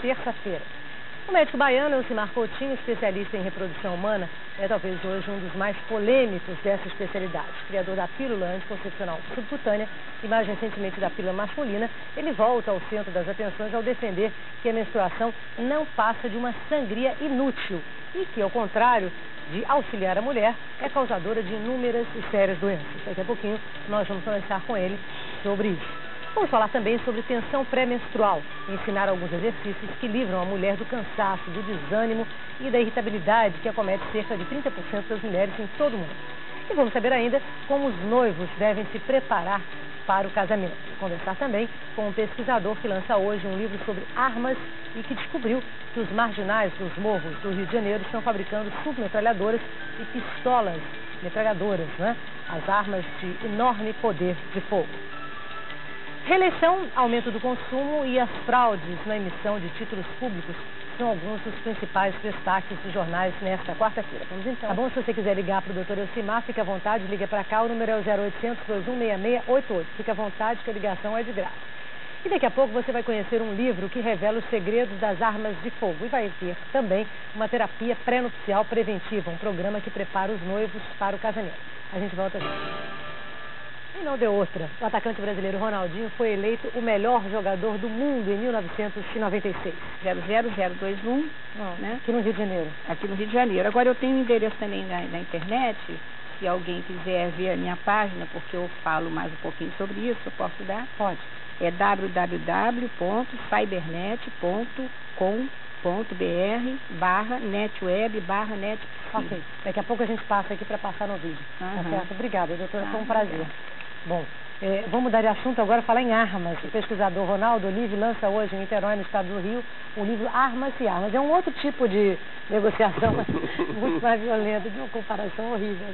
terça-feira. O médico baiano Elcimar Coutinho, especialista em reprodução humana, é talvez hoje um dos mais polêmicos dessa especialidade. Criador da pílula anticoncepcional subcutânea e mais recentemente da pílula masculina, ele volta ao centro das atenções ao defender que a menstruação não passa de uma sangria inútil e que, ao contrário de auxiliar a mulher, é causadora de inúmeras e sérias doenças. Daqui a pouquinho nós vamos conversar com ele sobre isso. Vamos falar também sobre tensão pré-menstrual e ensinar alguns exercícios que livram a mulher do cansaço, do desânimo e da irritabilidade que acomete cerca de 30% das mulheres em todo o mundo. E vamos saber ainda como os noivos devem se preparar para o casamento. Conversar também com um pesquisador que lança hoje um livro sobre armas e que descobriu que os marginais dos morros do Rio de Janeiro estão fabricando submetralhadoras e pistolas metralhadoras, né? As armas de enorme poder de fogo. Reeleição, aumento do consumo e as fraudes na emissão de títulos públicos são alguns dos principais destaques dos jornais nesta quarta-feira. Vamos então. Tá bom? Se você quiser ligar para o Dr. Elcimar, fique à vontade, liga para cá, o número é o 0800-216688. Fique à vontade que a ligação é de graça. E daqui a pouco você vai conhecer um livro que revela os segredos das armas de fogo. E vai ter também uma terapia pré-nupcial preventiva, um programa que prepara os noivos para o casamento. A gente volta já. E não deu outra. O atacante brasileiro Ronaldinho foi eleito o melhor jogador do mundo em 1996. 00021, né? Aqui no Rio de Janeiro. Aqui no Rio de Janeiro. Agora eu tenho um endereço também na internet, se alguém quiser ver a minha página, porque eu falo mais um pouquinho sobre isso, eu posso dar? Pode. É www.cybernet.com.br/netweb/net. Ok. Daqui a pouco a gente passa aqui para passar no vídeo. Tá certo? Obrigada, doutora. Foi um prazer. Bom, vamos mudar de assunto agora, falar em armas. O pesquisador Ronaldo Olive lança hoje em Niterói, no estado do Rio, o livro Armas e Armas. É um outro tipo de negociação, muito mais violenta, de uma comparação horrível.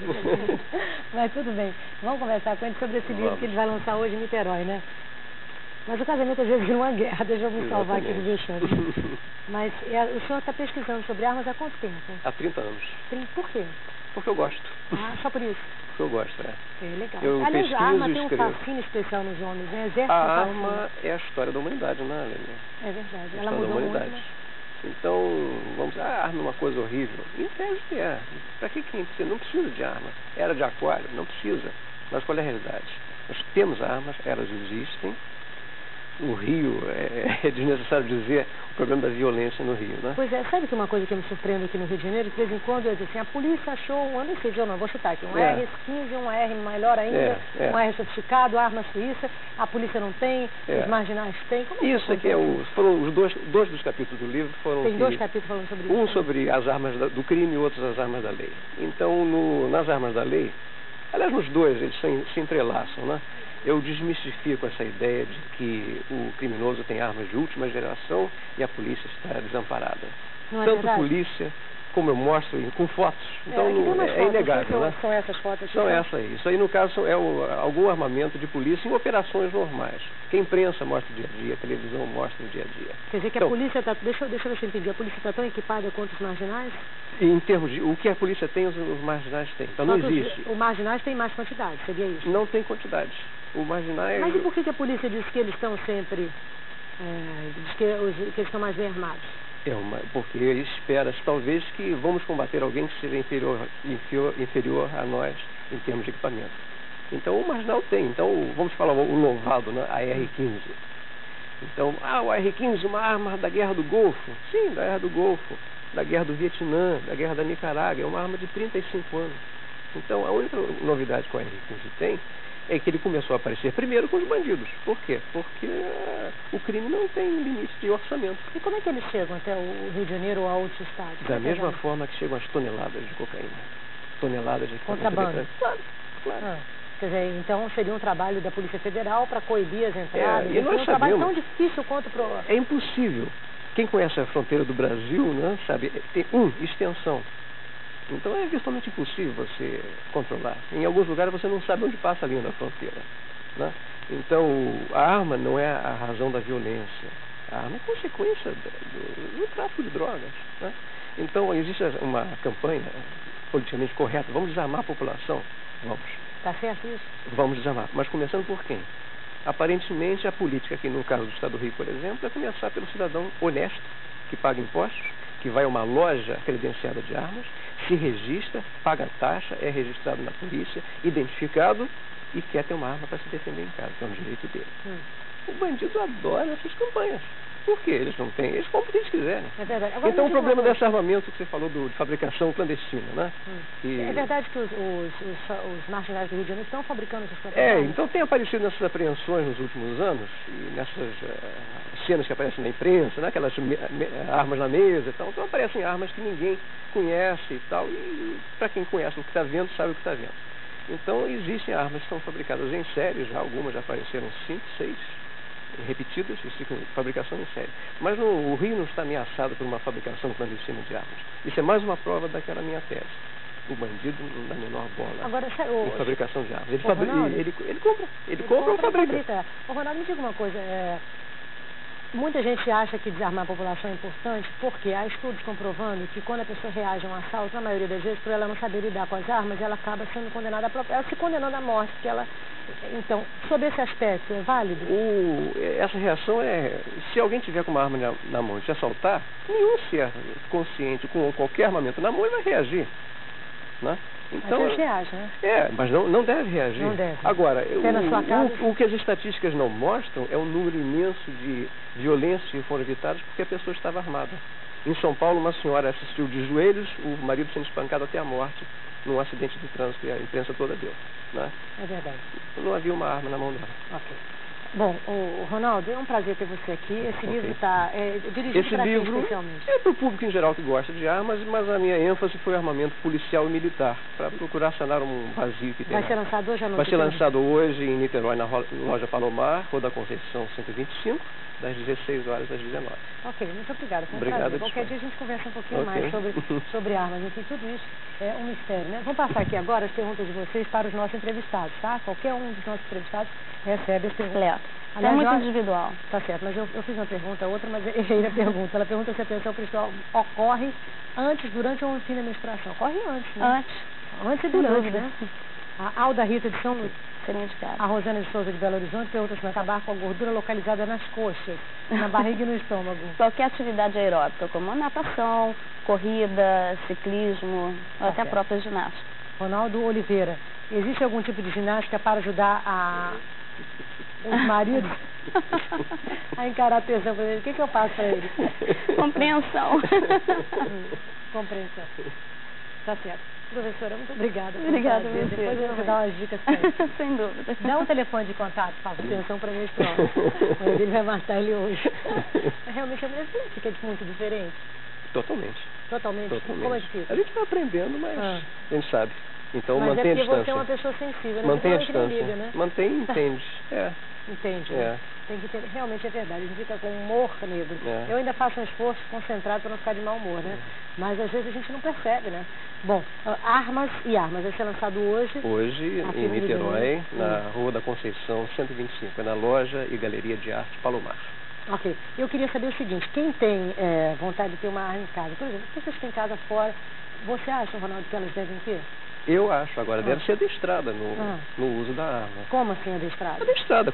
Mas tudo bem. Vamos conversar com ele sobre esse livro que ele vai lançar hoje em Niterói, né? Mas o casamento às vezes vira uma guerra, deixa eu me salvar aqui do vexame. Mas o senhor está pesquisando sobre armas há quanto tempo? Há 30 anos. Por quê? Porque eu gosto. Ah, só por isso? Porque eu gosto, é. Legal. Aliás, a arma tem um fascínio especial nos homens, né? Exército a arma é a história da humanidade, né, Aline? É verdade. Ela mudou muito, né? Então, vamos dizer, a arma é uma coisa horrível. Em tese é. Para que precisa? Não precisa de arma. Era de aquário? Não precisa. Mas qual é a realidade? Nós temos armas, elas existem. O Rio, é desnecessário dizer o problema da violência no Rio, né? Pois é, sabe que uma coisa que me surpreende aqui no Rio de Janeiro, de vez em quando eu digo assim, a polícia achou, eu não sei, eu não vou chutar aqui, um R-15, um R melhor ainda, um R sofisticado, arma suíça, a polícia não tem, os marginais têm. Como isso aqui foram os dois dos capítulos do livro foram... Tem dois capítulos falando sobre isso. Um sobre as armas do crime e outro as armas da lei. Então, nas armas da lei, aliás, nos dois, eles se entrelaçam, né? Eu desmistifico essa ideia de que o criminoso tem armas de última geração e a polícia está desamparada. Não é Tanto verdade? Polícia, como eu mostro com fotos. Então é inegável, né? São essas fotos aqui? São essas aí. Isso aí, no caso, é algum armamento de polícia em operações normais. Que a imprensa mostra o dia a dia, a televisão mostra o dia a dia. Quer dizer que a polícia está... Deixa eu ver se eu entendi. A polícia está tão equipada quanto os marginais? Em termos de... O que a polícia tem, os marginais têm. Então não existe. Os marginais têm mais quantidade, seria isso? Não tem quantidade. O marginais... Mas e por que a polícia diz que eles estão sempre... diz que eles estão mais bem armados? Porque espera-se talvez que vamos combater alguém que seja inferior a nós em termos de equipamento. Então o marginal tem. Então vamos falar o louvado, né? A R-15. Então, o R-15, uma arma da Guerra do Golfo. Sim, da Guerra do Golfo, da Guerra do Vietnã, da Guerra da Nicarágua. É uma arma de 35 anos. Então a única novidade que o R-15 tem é que ele começou a aparecer primeiro com os bandidos. Por quê? Porque o crime não tem limite de orçamento. E como é que eles chegam até o Rio de Janeiro ou a outros estados? Da mesma forma que chegam as toneladas de cocaína. Toneladas de contrabando. Claro. Quer dizer, então seria um trabalho da Polícia Federal para coibir as entradas. E nós um trabalho tão difícil quanto pro... É impossível. Quem conhece a fronteira do Brasil, né, sabe, tem extensão. Então é virtualmente impossível você controlar. Em alguns lugares você não sabe onde passa a linha da fronteira, né? Então a arma não é a razão da violência. A arma é consequência do tráfico de drogas, né? Então existe uma campanha politicamente correta. Vamos desarmar a população? Vamos. Está certo isso? Vamos desarmar. Mas começando por quem? Aparentemente a política, aqui no caso do Estado do Rio, por exemplo, é começar pelo cidadão honesto, que paga impostos, que vai a uma loja credenciada de armas, se registra, paga taxa, é registrado na polícia, identificado e quer ter uma arma para se defender em casa, que é um direito dele. O bandido adora essas campanhas. Por quê? Eles não têm, eles compram o que eles quiserem. É verdade. Agora, então o problema desse armamento que você falou de fabricação clandestina, né? É verdade que os marginais do Rio de Janeiro estão fabricando essas coisas? Então tem aparecido nessas apreensões nos últimos anos, e nessas cenas que aparecem na imprensa, né? Aquelas armas na mesa e tal, então aparecem armas que ninguém conhece e tal, e para quem conhece o que está vendo, sabe o que está vendo. Então existem armas que são fabricadas em série, já algumas já apareceram 5, 6 repetidas, fabricação em série. Mas o Rio não está ameaçado por uma fabricação clandestina de armas. Isso é mais uma prova daquela minha tese. O bandido não dá a menor bola agora, em fabricação de armas. Ele compra ou fabrica. Ô, Ronaldo, me diga uma coisa. Muita gente acha que desarmar a população é importante porque há estudos comprovando que quando a pessoa reage a um assalto, na maioria das vezes, por ela não saber lidar com as armas, ela acaba sendo condenada ela se condenando à morte. Então, sob esse aspecto, é válido? Essa reação se alguém tiver com uma arma na mão e te assaltar, nenhum ser consciente com qualquer armamento na mão ele vai reagir, né? Então, mas reage, né? Mas não deve reagir. Não deve. Agora, na sua casa, o que as estatísticas não mostram é um número imenso de violências que foram evitadas porque a pessoa estava armada. Em São Paulo, uma senhora assistiu de joelhos o marido sendo espancado até a morte num acidente de trânsito que a imprensa toda deu, né? É verdade. Não havia uma arma na mão dela. Ok. Bom, Ronaldo, é um prazer ter você aqui. Esse livro está dirigido para quem especialmente? É para o público em geral que gosta de armas, mas a minha ênfase foi armamento policial e militar, para procurar sanar um vazio que tem. Vai ser lançado hoje à noite? Vai ser lançado hoje em Niterói, na loja Palomar, Rua da Conceição 125, das 16 horas às 19. Ok, muito obrigada. Obrigado. Qualquer dia a gente conversa um pouquinho mais sobre armas. Enfim, tudo isso é um mistério, né? Vamos passar aqui agora as perguntas de vocês para os nossos entrevistados, tá? Qualquer um dos nossos entrevistados recebe as perguntas. É muito individual. Tá certo, mas eu fiz uma pergunta, outra, mas errei a pergunta. Ela pergunta se a tensão premenstrual ocorre antes, durante ou no fim da menstruação. Ocorre antes, né? Antes e durante, né? A Alda Rita de São Luís. A Rosana de Souza de Belo Horizonte pergunta se vai acabar com a gordura localizada nas coxas, na barriga e no estômago. Qualquer atividade aeróbica, como natação, corrida, ciclismo, ou até a própria ginástica. Ronaldo Oliveira, existe algum tipo de ginástica para ajudar os maridos a encarar a tensão para ele? O que eu faço para ele? Compreensão. Compreensão. Tá certo. Professora, muito obrigada. Obrigada a você. Depois eu vou dar umas dicas para ele. Sem dúvida. Dá um telefone de contato, faça atenção para mim. Ele vai matar ele hoje. Realmente a mulher fica muito diferente. Totalmente. Como é que fica? A gente vai aprendendo, mas a gente sabe. Então mas mantém a distância. Mas você é uma pessoa sensível, né? Mantém a distância. Né? Mantém e entende. Entende. Tem que ter, realmente é verdade, a gente fica com humor negro. Eu ainda faço um esforço concentrado para não ficar de mau humor, né? Mas às vezes a gente não percebe, né? Bom, Armas e Armas vai ser lançado hoje. Hoje em Niterói, na Rua da Conceição 125, é na loja e Galeria de Arte Palomar. Ok. Eu queria saber o seguinte, quem tem vontade de ter uma arma em casa, por exemplo, se vocês têm casa fora, você acha, Ronaldo, que elas devem ter? Eu acho, agora deve ser adestrada no uso da arma. Como assim adestrada? Adestrada,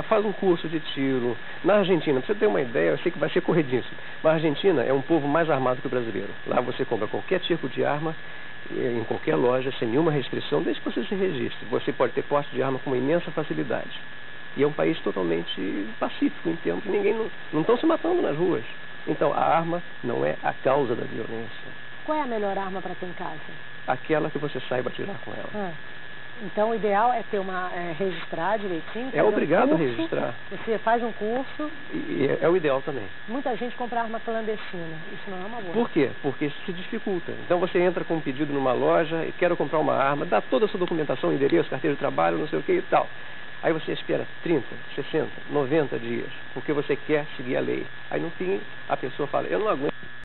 faz um curso de tiro. Na Argentina, pra você ter uma ideia, eu sei que vai ser corredíssimo, mas a Argentina é um povo mais armado que o brasileiro. Lá você compra qualquer tipo de arma, em qualquer loja, sem nenhuma restrição, desde que você se registre. Você pode ter posse de arma com uma imensa facilidade. E é um país totalmente pacífico, em termos que ninguém não estão se matando nas ruas. Então, a arma não é a causa da violência. Qual é a melhor arma para ter em casa? Aquela que você saiba atirar com ela. Então, o ideal é ter registrar direitinho. É obrigado a registrar. Você faz um curso. E é o ideal também. Muita gente compra arma clandestina. Isso não é uma boa. Por quê? Porque isso se dificulta. Então, você entra com um pedido numa loja e quer comprar uma arma, dá toda a sua documentação, endereço, carteira de trabalho, não sei o que e tal. Aí você espera 30, 60, 90 dias, porque você quer seguir a lei. Aí no fim a pessoa fala, eu não aguento